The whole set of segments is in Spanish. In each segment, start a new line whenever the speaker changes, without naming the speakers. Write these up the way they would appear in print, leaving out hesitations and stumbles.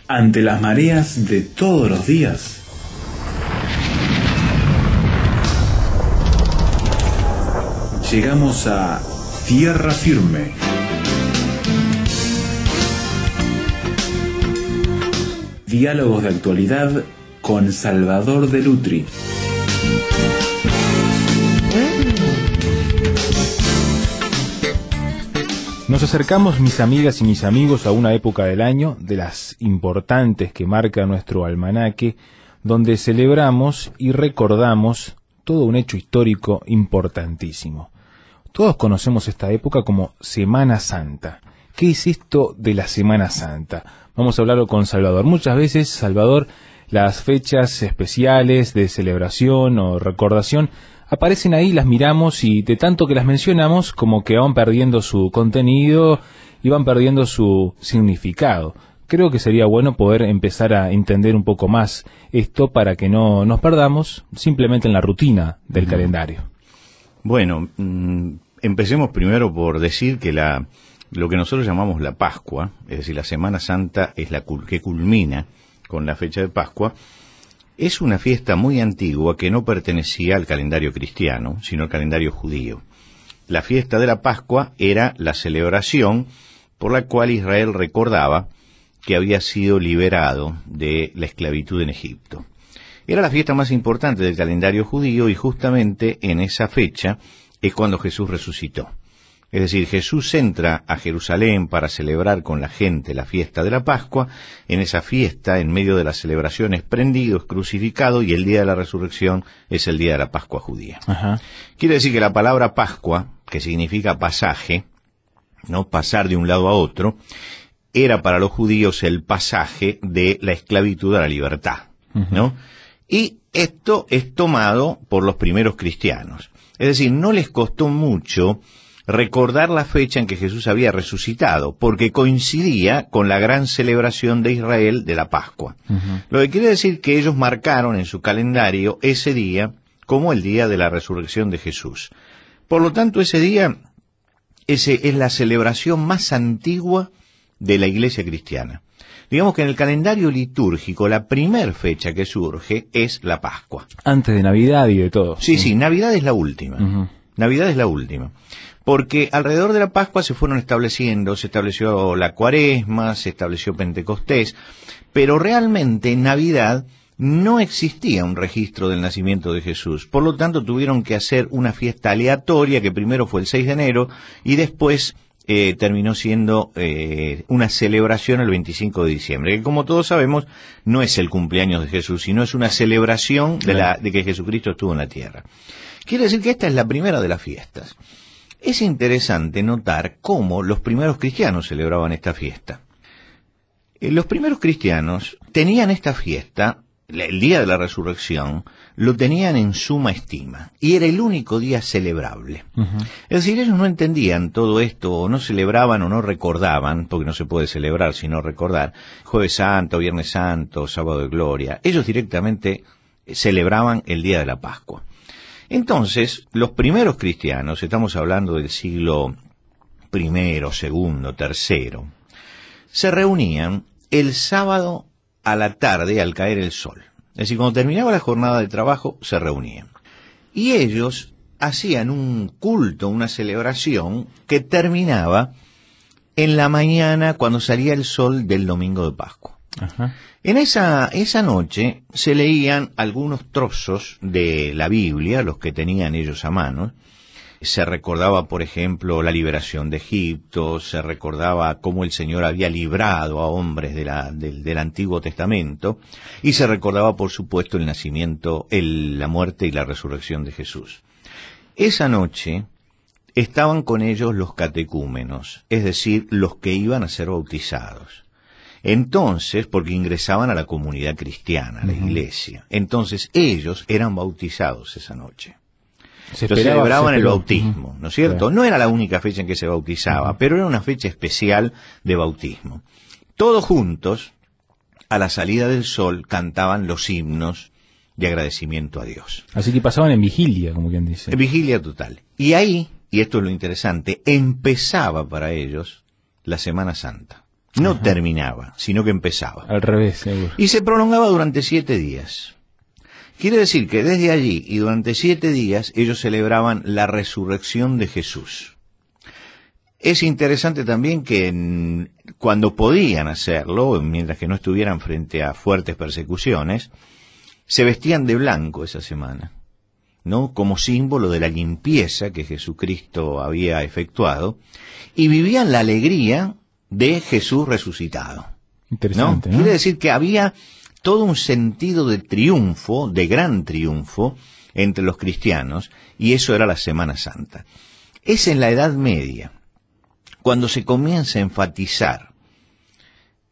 Ante las mareas de todos los días, llegamos a tierra firme. Diálogos de actualidad con Salvador de Lutri.
Nos acercamos, mis amigas y mis amigos, a una época del año, de las importantes que marca nuestro almanaque, donde celebramos y recordamos todo un hecho histórico importantísimo. Todos conocemos esta época como Semana Santa. ¿Qué es esto de la Semana Santa? Vamos a hablarlo con Salvador. Muchas veces, Salvador, las fechas especiales de celebración o recordación aparecen ahí, las miramos y de tanto que las mencionamos como que van perdiendo su contenido y van perdiendo su significado. Creo que sería bueno poder empezar a entender un poco más esto para que no nos perdamos simplemente en la rutina del calendario.
Bueno, empecemos primero por decir que lo que nosotros llamamos la Pascua, es decir, la Semana Santa es la que culmina con la fecha de Pascua, es una fiesta muy antigua que no pertenecía al calendario cristiano, sino al calendario judío. La fiesta de la Pascua era la celebración por la cual Israel recordaba que había sido liberado de la esclavitud en Egipto. Era la fiesta más importante del calendario judío y justamente en esa fecha es cuando Jesús resucitó. Es decir, Jesús entra a Jerusalén para celebrar con la gente la fiesta de la Pascua. En esa fiesta, en medio de las celebraciones, prendido, es crucificado, y el día de la resurrección es el día de la Pascua judía. Ajá. Quiere decir que la palabra Pascua, que significa pasaje, ¿no?, pasar de un lado a otro, era para los judíos el pasaje de la esclavitud a la libertad, ¿no? Y esto es tomado por los primeros cristianos. Es decir, no les costó mucho recordar la fecha en que Jesús había resucitado, porque coincidía con la gran celebración de Israel de la Pascua. Lo que quiere decir que ellos marcaron en su calendario ese día como el día de la resurrección de Jesús. Por lo tanto, ese día es la celebración más antigua de la Iglesia cristiana. Digamos que en el calendario litúrgico la primer fecha que surge es la Pascua.
Antes de Navidad y de todo.
Sí, Navidad es la última. Navidad es la última. Porque alrededor de la Pascua se estableció la Cuaresma, se estableció Pentecostés, pero realmente en Navidad no existía un registro del nacimiento de Jesús. Por lo tanto, tuvieron que hacer una fiesta aleatoria, que primero fue el 6 de enero, y después terminó siendo una celebración el 25 de diciembre, que como todos sabemos, no es el cumpleaños de Jesús, sino es una celebración de que Jesucristo estuvo en la tierra. Quiere decir que esta es la primera de las fiestas. Es interesante notar cómo los primeros cristianos celebraban esta fiesta. Los primeros cristianos tenían esta fiesta, el día de la resurrección, lo tenían en suma estima, y era el único día celebrable. Es decir, ellos no entendían todo esto, o no celebraban o no recordaban, porque no se puede celebrar sino recordar, Jueves Santo, Viernes Santo, Sábado de Gloria. Ellos directamente celebraban el día de la Pascua. Entonces, los primeros cristianos, estamos hablando del siglo I, II, III, se reunían el sábado a la tarde al caer el sol. Es decir, cuando terminaba la jornada de trabajo, se reunían. Y ellos hacían un culto, una celebración, que terminaba en la mañana cuando salía el sol del domingo de Pascua. Ajá. En esa noche se leían algunos trozos de la Biblia, los que tenían ellos a mano. Se recordaba, por ejemplo, la liberación de Egipto, se recordaba cómo el Señor había librado a hombres del Antiguo Testamento, y se recordaba, por supuesto, el nacimiento, la muerte y la resurrección de Jesús. Esa noche estaban con ellos los catecúmenos, es decir, los que iban a ser bautizados. Entonces, porque ingresaban a la comunidad cristiana, a la iglesia. Entonces, ellos eran bautizados esa noche. Celebraban el bautismo, ¿no es cierto? Claro. No era la única fecha en que se bautizaba, pero era una fecha especial de bautismo. Todos juntos, a la salida del sol, cantaban los himnos de agradecimiento a Dios.
Así que pasaban en vigilia, como quien dice.
En vigilia total. Y ahí, y esto es lo interesante, empezaba para ellos la Semana Santa. No terminaba, sino que empezaba.
Al revés, seguro.
Y se prolongaba durante 7 días. Quiere decir que desde allí y durante 7 días ellos celebraban la resurrección de Jesús. Es interesante también que cuando podían hacerlo, mientras que no estuvieran frente a fuertes persecuciones, se vestían de blanco esa semana, ¿no? Como símbolo de la limpieza que Jesucristo había efectuado, y vivían la alegría de Jesús resucitado.
Interesante, ¿no?
Quiere decir que había todo un sentido de triunfo, de gran triunfo, entre los cristianos, y eso era la Semana Santa. Es en la Edad Media, cuando se comienza a enfatizar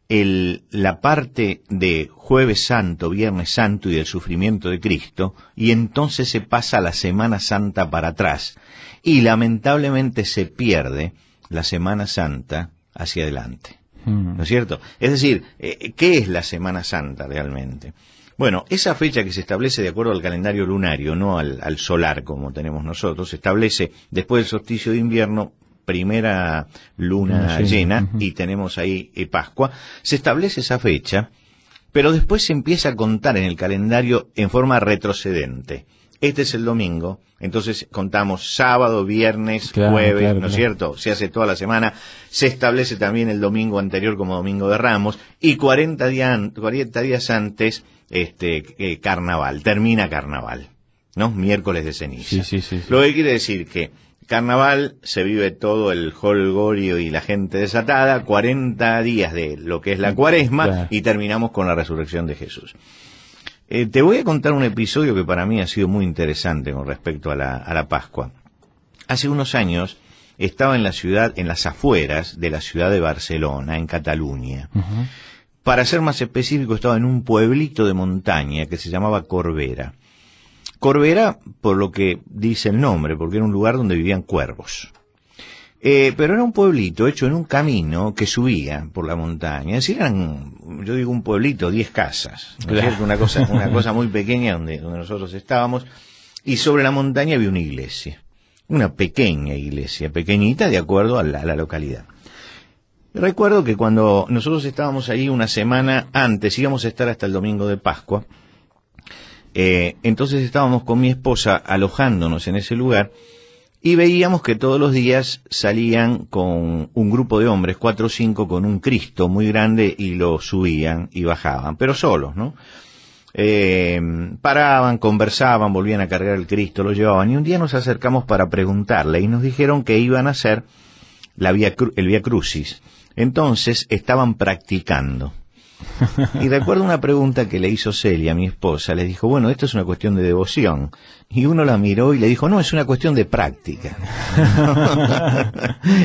la parte de Jueves Santo, Viernes Santo y del sufrimiento de Cristo, y entonces se pasa la Semana Santa para atrás, y lamentablemente se pierde la Semana Santa hacia adelante. ¿No es cierto? Es decir, ¿qué es la Semana Santa realmente? Bueno, esa fecha que se establece de acuerdo al calendario lunario, no al solar como tenemos nosotros, se establece después del solsticio de invierno, primera luna llena, y tenemos ahí Pascua. Se establece esa fecha, pero después se empieza a contar en el calendario en forma retrocedente. Este es el domingo, entonces contamos sábado, viernes, jueves, ¿no es cierto? Se hace toda la semana, se establece también el domingo anterior como domingo de Ramos, y 40 días antes, carnaval, termina carnaval, ¿no? Miércoles de ceniza.
Sí.
Lo que quiere decir que carnaval se vive todo el jolgorio y la gente desatada, 40 días de lo que es la cuaresma, y terminamos con la resurrección de Jesús. Te voy a contar un episodio que para mí ha sido muy interesante con respecto a la Pascua. Hace unos años estaba en la ciudad, en las afueras de la ciudad de Barcelona, en Cataluña. Para ser más específico, estaba en un pueblito de montaña que se llamaba Corbera. Corbera, por lo que dice el nombre, porque era un lugar donde vivían cuervos. Pero era un pueblito hecho en un camino que subía por la montaña. Es decir, yo digo un pueblito, 10 casas, ¿no es cierto? Una cosa muy pequeña donde nosotros estábamos, y sobre la montaña había una iglesia, una pequeña iglesia, pequeñita de acuerdo a la localidad. Recuerdo que cuando nosotros estábamos ahí una semana antes, íbamos a estar hasta el domingo de Pascua, entonces estábamos con mi esposa alojándonos en ese lugar, y veíamos que todos los días salían con un grupo de hombres, 4 o 5, con un Cristo muy grande, y lo subían y bajaban, pero solos, ¿no? Paraban, conversaban, volvían a cargar el Cristo, lo llevaban, y un día nos acercamos para preguntarle, y nos dijeron que iban a hacer el Vía Crucis. Entonces estaban practicando. Y recuerdo una pregunta que le hizo Celia, mi esposa, le dijo, bueno, esto es una cuestión de devoción. Y uno la miró y le dijo, no, es una cuestión de práctica.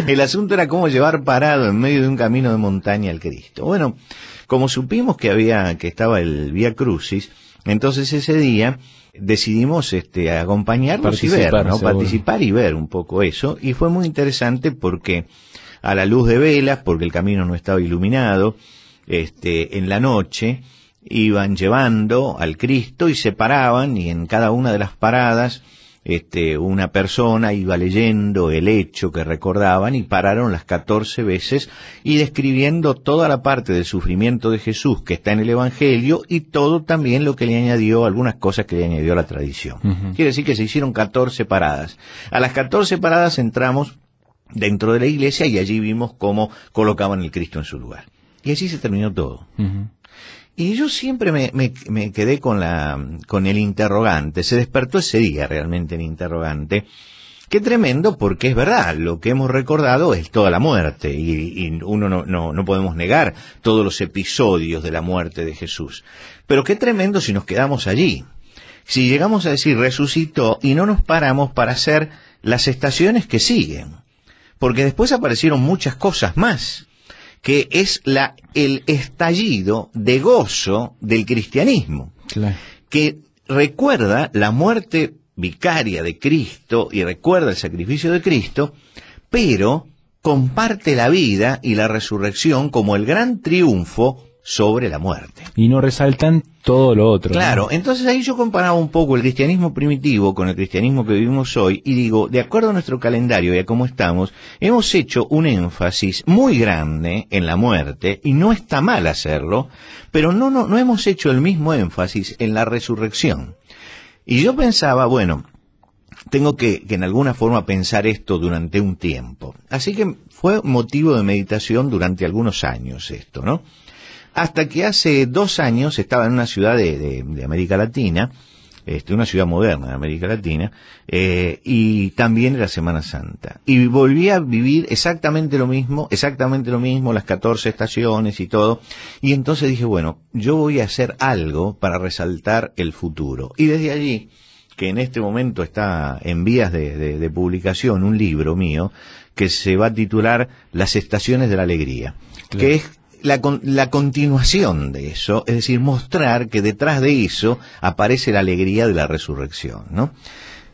El asunto era cómo llevar parado en medio de un camino de montaña al Cristo. Bueno, como supimos que estaba el Vía Crucis, entonces ese día decidimos acompañarlos y ver, ¿no? Participar y ver un poco eso. Y fue muy interesante porque a la luz de velas, porque el camino no estaba iluminado, en la noche iban llevando al Cristo y se paraban, y en cada una de las paradas una persona iba leyendo el hecho que recordaban, y pararon las 14 veces y describiendo toda la parte del sufrimiento de Jesús que está en el Evangelio, y todo también lo que le añadió, algunas cosas que le añadió la tradición. Quiere decir que se hicieron 14 paradas. A las 14 paradas entramos dentro de la iglesia y allí vimos cómo colocaban el Cristo en su lugar. Y así se terminó todo. Y yo siempre me quedé con el interrogante. Se despertó ese día realmente el interrogante. Qué tremendo, porque es verdad, lo que hemos recordado es toda la muerte, y uno no podemos negar todos los episodios de la muerte de Jesús. Pero qué tremendo si nos quedamos allí. Si llegamos a decir resucitó y no nos paramos para hacer las estaciones que siguen. Porque después aparecieron muchas cosas más, que es el estallido de gozo del cristianismo, que recuerda la muerte vicaria de Cristo y recuerda el sacrificio de Cristo, pero comparte la vida y la resurrección como el gran triunfo sobre la muerte.
Y no resaltan todo lo otro.
Claro,
¿no?
entonces ahí yo comparaba un poco el cristianismo primitivo con el cristianismo que vivimos hoy y digo, de acuerdo a nuestro calendario y a cómo estamos, hemos hecho un énfasis muy grande en la muerte, y no está mal hacerlo, pero no hemos hecho el mismo énfasis en la resurrección. Y yo pensaba, bueno, tengo que en alguna forma pensar esto durante un tiempo. Así que fue motivo de meditación durante algunos años esto, ¿no? Hasta que hace 2 años estaba en una ciudad de América Latina, una ciudad moderna de América Latina, y también era Semana Santa. Y volví a vivir exactamente lo mismo, las 14 estaciones y todo. Y entonces dije, bueno, yo voy a hacer algo para resaltar el futuro. Y desde allí, que en este momento está en vías de publicación, un libro mío que se va a titular Las Estaciones de la Alegría, claro, que es la continuación de eso, es decir, mostrar que detrás de eso aparece la alegría de la resurrección, ¿no?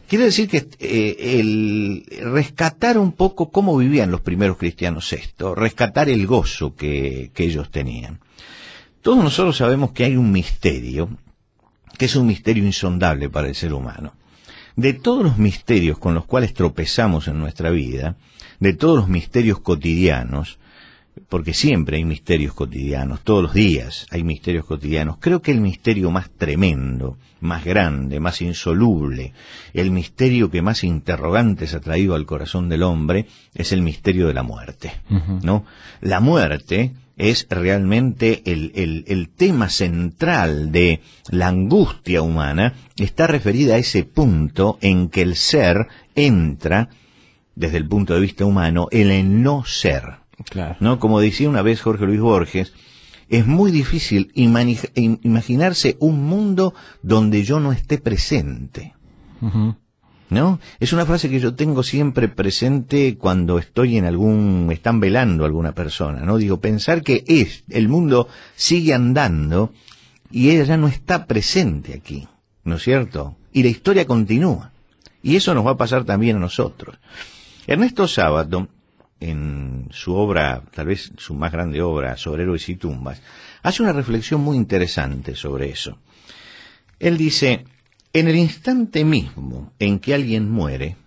Quiere decir que el rescatar un poco cómo vivían los primeros cristianos esto, rescatar el gozo que ellos tenían. Todos nosotros sabemos que hay un misterio, que es un misterio insondable para el ser humano. De todos los misterios con los cuales tropezamos en nuestra vida, de todos los misterios cotidianos, porque siempre hay misterios cotidianos, todos los días hay misterios cotidianos, creo que el misterio más tremendo, más grande, más insoluble, el misterio que más interrogantes ha traído al corazón del hombre, es el misterio de la muerte, ¿no? La muerte es realmente el tema central de la angustia humana, está referida a ese punto en que el ser entra, desde el punto de vista humano, en el no ser. Claro. ¿No? Como decía una vez Jorge Luis Borges, es muy difícil imaginarse un mundo donde yo no esté presente. ¿No? Es una frase que yo tengo siempre presente cuando estoy están velando a alguna persona, ¿no? Digo, pensar que el mundo sigue andando y ella ya no está presente aquí, ¿no es cierto? Y la historia continúa. Y eso nos va a pasar también a nosotros. Ernesto Sábato, en su obra, tal vez su más grande obra, sobre héroes y tumbas, hace una reflexión muy interesante sobre eso. Él dice, en el instante mismo en que alguien muere,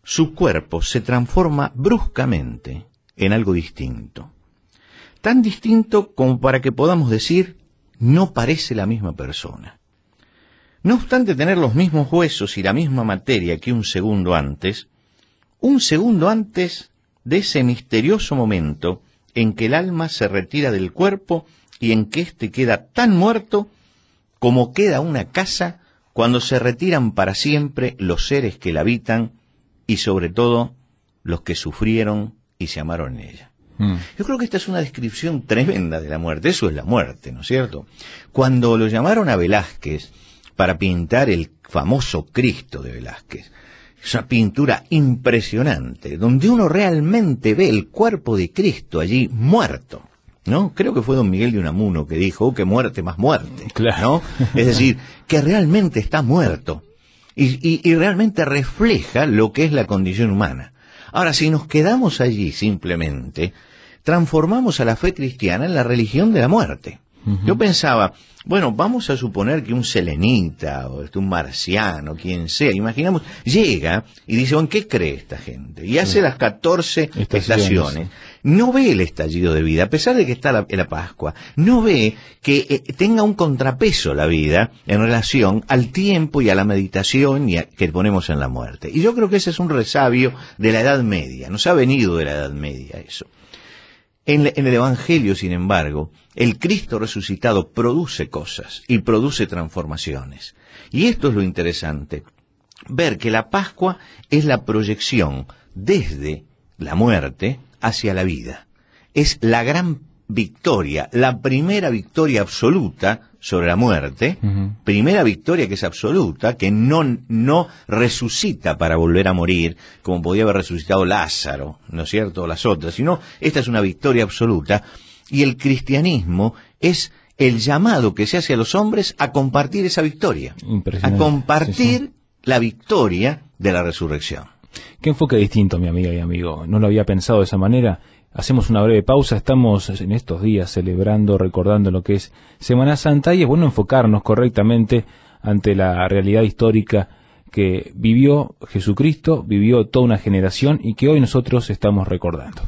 su cuerpo se transforma bruscamente en algo distinto. Tan distinto como para que podamos decir, no parece la misma persona. No obstante tener los mismos huesos y la misma materia que un segundo antes de ese misterioso momento en que el alma se retira del cuerpo y en que éste queda tan muerto como queda una casa cuando se retiran para siempre los seres que la habitan y sobre todo los que sufrieron y se amaron en ella. Yo creo que esta es una descripción tremenda de la muerte. Eso es la muerte, ¿no es cierto? Cuando lo llamaron a Velázquez para pintar el famoso Cristo de Velázquez, es una pintura impresionante, donde uno realmente ve el cuerpo de Cristo allí muerto, ¿no? Creo que fue don Miguel de Unamuno que dijo, qué muerte más muerte, claro, ¿no? Es decir, que realmente está muerto y realmente refleja lo que es la condición humana. Ahora, si nos quedamos allí simplemente, transformamos a la fe cristiana en la religión de la muerte. Yo pensaba, bueno, vamos a suponer que un selenita o un marciano, quien sea, imaginamos, llega y dice, ¿en qué cree esta gente? Y hace las 14 estaciones. No ve el estallido de vida, a pesar de que está la Pascua. No ve que tenga un contrapeso la vida en relación al tiempo y a la meditación que ponemos en la muerte. Y yo creo que ese es un resabio de la Edad Media. Nos ha venido de la Edad Media eso. En el Evangelio, sin embargo, el Cristo resucitado produce cosas y produce transformaciones. Y esto es lo interesante, ver que la Pascua es la proyección desde la muerte hacia la vida. Es la gran victoria, la primera victoria absoluta sobre la muerte, primera victoria que es absoluta, que no resucita para volver a morir, como podía haber resucitado Lázaro, ¿no es cierto?, o las otras, sino esta es una victoria absoluta, y el cristianismo es el llamado que se hace a los hombres a compartir esa victoria, a compartir la victoria de la resurrección.
Qué enfoque distinto, mi amiga y amigo. No lo había pensado de esa manera. hacemos una breve pausa. Estamos en estos días celebrando, recordando lo que es Semana Santa, y es bueno enfocarnos correctamente ante la realidad histórica que vivió Jesucristo, vivió toda una generación y que hoy nosotros estamos recordando.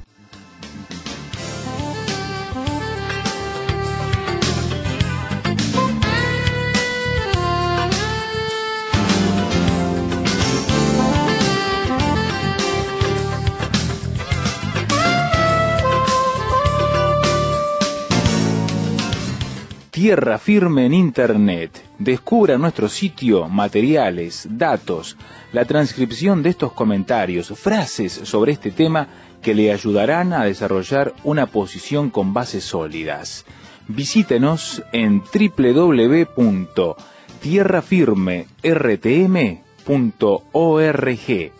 Tierra Firme en Internet. Descubra nuestro sitio, materiales, datos, la transcripción de estos comentarios, frases sobre este tema que le ayudarán a desarrollar una posición con bases sólidas. Visítenos en www.tierrafirmertm.org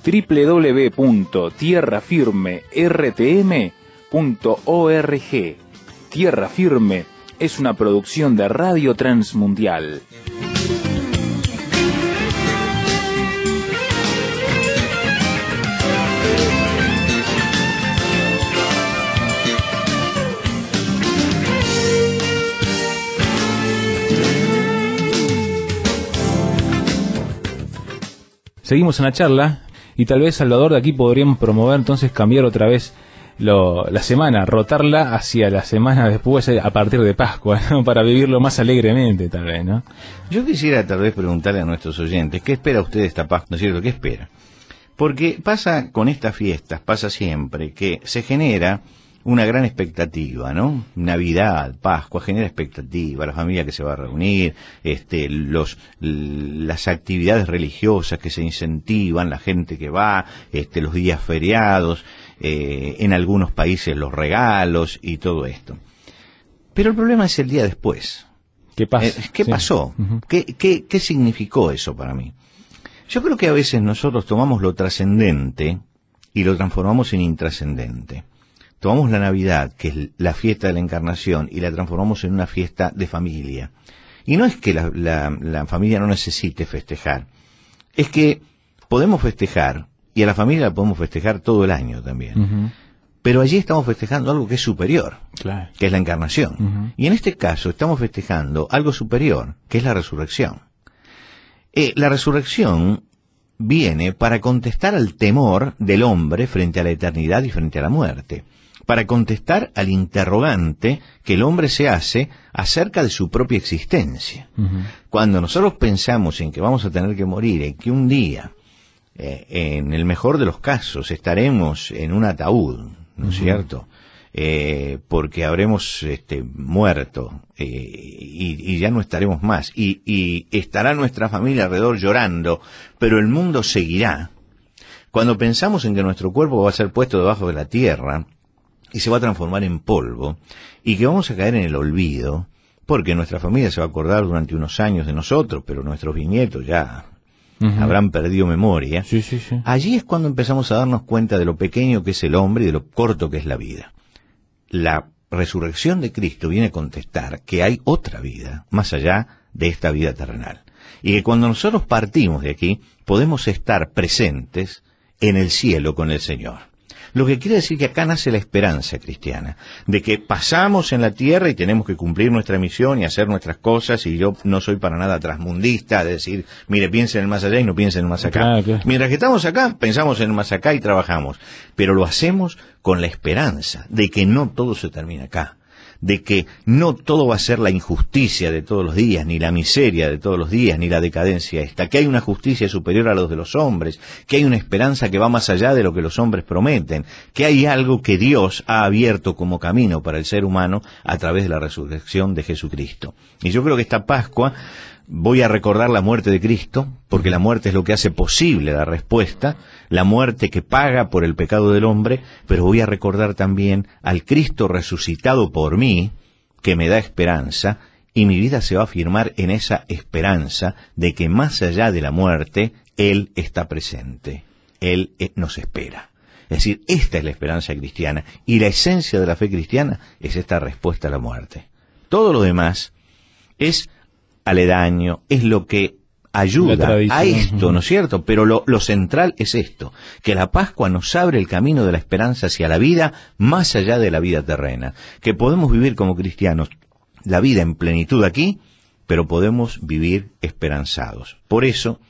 www.tierrafirmertm.org. Tierra Firme es una producción de Radio Transmundial. Seguimos en la charla y tal vez, Salvador, de aquí podríamos promover entonces cambiar otra vez la semana, rotarla hacia la semana después, a partir de Pascua, ¿no? Para vivirlo más alegremente, tal vez, ¿no?
Yo quisiera tal vez preguntarle a nuestros oyentes, ¿qué espera usted de esta Pascua? ¿No es cierto? ¿Qué espera? Porque pasa con estas fiestas, pasa siempre, que se genera una gran expectativa, ¿no? Navidad, Pascua, genera expectativa, la familia que se va a reunir, las actividades religiosas que se incentivan, la gente que va, los días feriados, en algunos países los regalos y todo esto. Pero el problema es el día después.
¿Qué pasa?
¿Qué pasó?
Uh-huh.
¿Qué significó eso para mí? Yo creo que a veces nosotros tomamos lo trascendente y lo transformamos en intrascendente. Tomamos la Navidad, que es la fiesta de la Encarnación, y la transformamos en una fiesta de familia. Y no es que la familia no necesite festejar, es que podemos festejar, y a la familia la podemos festejar todo el año también. Uh-huh. Pero allí estamos festejando algo que es superior, claro, que es la Encarnación. Uh-huh. Y en este caso estamos festejando algo superior, que es la resurrección. La resurrección viene para contestar al temor del hombre frente a la eternidad y frente a la muerte, para contestar al interrogante que el hombre se hace acerca de su propia existencia. Uh-huh. Cuando nosotros pensamos en que vamos a tener que morir, en que un día, en el mejor de los casos, estaremos en un ataúd, ¿no es cierto? Porque habremos muerto y ya no estaremos más, y estará nuestra familia alrededor llorando, pero el mundo seguirá. Cuando pensamos en que nuestro cuerpo va a ser puesto debajo de la tierra y se va a transformar en polvo, y que vamos a caer en el olvido, porque nuestra familia se va a acordar durante unos años de nosotros, pero nuestros bisnietos ya habrán perdido memoria.
Sí, sí, sí.
Allí es cuando empezamos a darnos cuenta de lo pequeño que es el hombre y de lo corto que es la vida. La resurrección de Cristo viene a contestar que hay otra vida más allá de esta vida terrenal, y que cuando nosotros partimos de aquí podemos estar presentes en el cielo con el Señor. Lo que quiere decir que acá nace la esperanza cristiana, de que pasamos en la tierra y tenemos que cumplir nuestra misión y hacer nuestras cosas, y yo no soy para nada transmundista, de decir, mire, piensen en el más allá y no piensen en el más acá. Claro. Mientras que estamos acá, pensamos en el más acá y trabajamos, pero lo hacemos con la esperanza de que no todo se termina acá, de que no todo va a ser la injusticia de todos los días, ni la miseria de todos los días, ni la decadencia esta, que hay una justicia superior a los de los hombres, que hay una esperanza que va más allá de lo que los hombres prometen, que hay algo que Dios ha abierto como camino para el ser humano a través de la resurrección de Jesucristo. Y yo creo que esta Pascua voy a recordar la muerte de Cristo, porque la muerte es lo que hace posible la respuesta, la muerte que paga por el pecado del hombre, pero voy a recordar también al Cristo resucitado por mí, que me da esperanza, y mi vida se va a afirmar en esa esperanza de que más allá de la muerte, Él está presente, Él nos espera. Es decir, esta es la esperanza cristiana, y la esencia de la fe cristiana es esta respuesta a la muerte. Todo lo demás es aledaño, es lo que ayuda
tradición.
a esto, ¿no es cierto? Pero lo central es esto, que la Pascua nos abre el camino de la esperanza hacia la vida más allá de la vida terrena, que podemos vivir como cristianos la vida en plenitud aquí, pero podemos vivir esperanzados. Por eso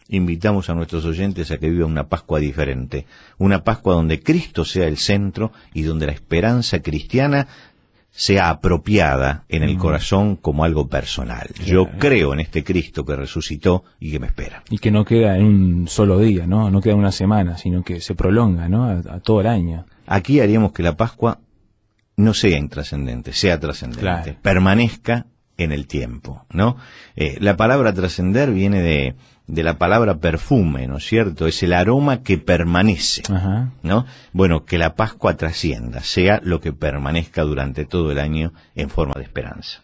invitamos a nuestros oyentes a que vivan una Pascua diferente, una Pascua donde Cristo sea el centro y donde la esperanza cristiana sea apropiada en el corazón como algo personal. Yo creo en este Cristo que resucitó y que me espera.
Y que no queda en un solo día, ¿no? No queda en una semana, sino que se prolonga, ¿no? A todo el año.
Aquí haríamos que la Pascua no sea intrascendente, sea trascendente,
Claro.
permanezca en el tiempo, ¿no? La palabra trascender viene de la palabra perfume, ¿no es cierto? Es el aroma que permanece,
Ajá.
¿no? Bueno, que la Pascua trascienda, sea lo que permanezca durante todo el año en forma de esperanza.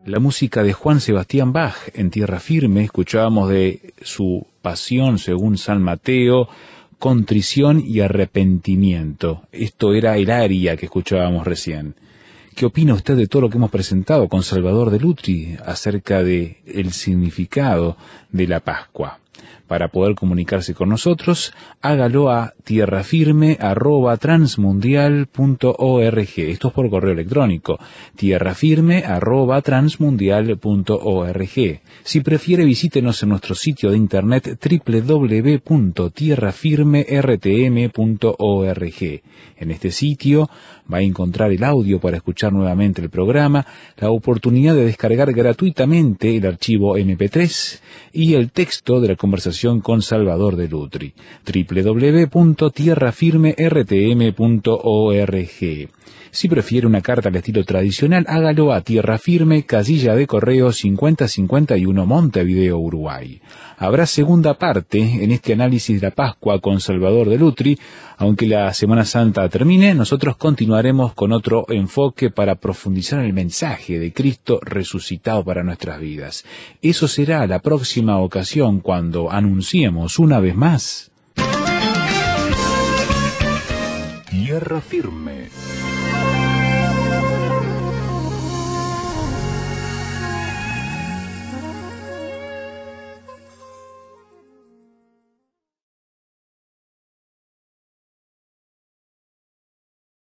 La música de Juan Sebastián Bach en Tierra Firme. Escuchábamos de su pasión según San Mateo, contrición y arrepentimiento. Esto era el aria que escuchábamos recién. ¿Qué opina usted de todo lo que hemos presentado con Salvador de Lutri acerca de el significado de la Pascua? Para poder comunicarse con nosotros, hágalo a tierrafirme@transmundial.org. Esto es por correo electrónico, tierrafirme@transmundial.org. Si prefiere, visítenos en nuestro sitio de internet www.tierrafirmertm.org. En este sitio va a encontrar el audio para escuchar nuevamente el programa, la oportunidad de descargar gratuitamente el archivo MP3 y el texto de la conversación con Salvador de Lutri. www.tierrafirmertm.org. Si prefiere una carta al estilo tradicional, hágalo a Tierra Firme, casilla de correo 5051, Montevideo, Uruguay. Habrá segunda parte en este análisis de la Pascua con Salvador de Lutri. Aunque la Semana Santa termine, nosotros continuaremos con otro enfoque para profundizar en el mensaje de Cristo resucitado para nuestras vidas. Eso será la próxima ocasión cuando anunciemos una vez más
Tierra Firme.